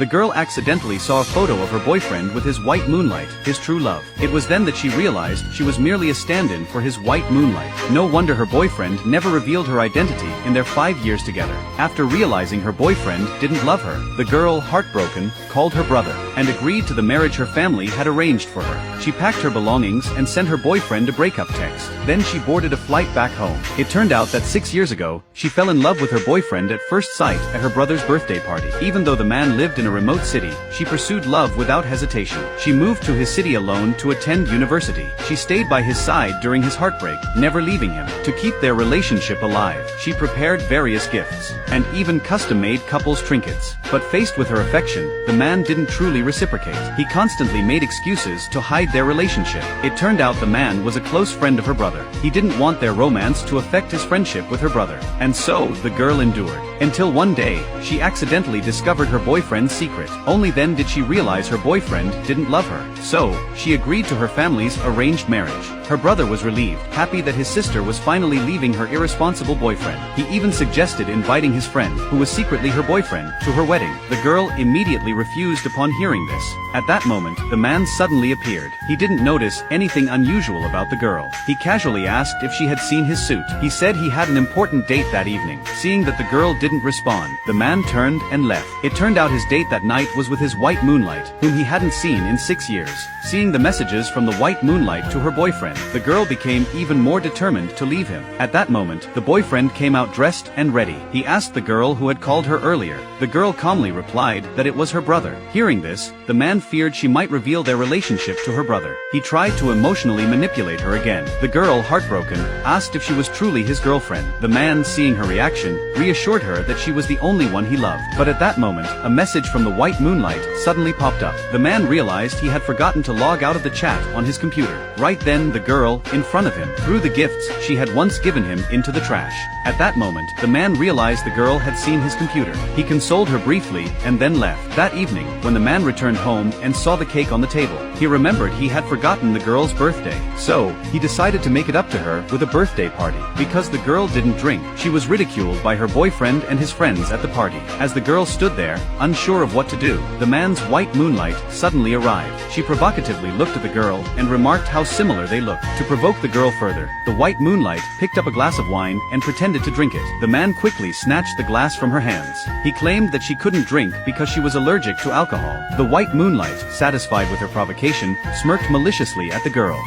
The girl accidentally saw a photo of her boyfriend with his white moonlight, his true love. It was then that she realized she was merely a stand-in for his white moonlight. No wonder her boyfriend never revealed her identity in their 5 years together. After realizing her boyfriend didn't love her, the girl, heartbroken, called her brother and agreed to the marriage her family had arranged for her. She packed her belongings and sent her boyfriend a breakup text. Then she boarded a flight back home. It turned out that 6 years ago, she fell in love with her boyfriend at first sight at her brother's birthday party. Even though the man lived in a remote city, she pursued love without hesitation. She moved to his city alone to attend university. She stayed by his side during his heartbreak, never leaving him. To keep their relationship alive, she prepared various gifts and even custom-made couples trinkets. But faced with her affection, the man didn't truly reciprocate. He constantly made excuses to hide their relationship. It turned out the man was a close friend of her brother. He didn't want their romance to affect his friendship with her brother. And so, the girl endured. Until one day, she accidentally discovered her boyfriend's secret. Only then did she realize her boyfriend didn't love her. So, she agreed to her family's arranged marriage. Her brother was relieved, happy that his sister was finally leaving her irresponsible boyfriend. He even suggested inviting his friend, who was secretly her boyfriend, to her wedding. The girl immediately refused upon hearing this. At that moment, the man suddenly appeared. He didn't notice anything unusual about the girl. He casually asked if she had seen his suit. He said he had an important date that evening. Seeing that the girl didn't respond, the man turned and left. It turned out his date that night was with his white moonlight, whom he hadn't seen in 6 years. Seeing the messages from the white moonlight to her boyfriend, the girl became even more determined to leave him. At that moment, the boyfriend came out dressed and ready. He asked the girl who had called her earlier. The girl calmly replied that it was her brother. Hearing this, the man feared she might reveal their relationship to her brother. He tried to emotionally manipulate her again. The girl, heartbroken, asked if she was truly his girlfriend. The man, seeing her reaction, reassured her that she was the only one he loved. But at that moment, a message from the white moonlight suddenly popped up. The man realized he had forgotten to log out of the chat on his computer. Right then, the girl, in front of him, threw the gifts she had once given him into the trash. At that moment, the man realized the girl had seen his computer. He consoled her briefly and then left. That evening, when the man returned home and saw the cake on the table, he remembered he had forgotten the girl's birthday. So, he decided to make it up to her with a birthday party. Because the girl didn't drink, she was ridiculed by her boyfriend and his friends at the party. As the girl stood there, unsure of what to do, the man's white moonlight suddenly arrived. She provocatively looked at the girl and remarked how similar they looked. To provoke the girl further, the white moonlight picked up a glass of wine and pretended to drink it. The man quickly snatched the glass from her hands. He claimed that she couldn't drink because she was allergic to alcohol. The white moonlight, satisfied with her provocation, smirked maliciously at the girl.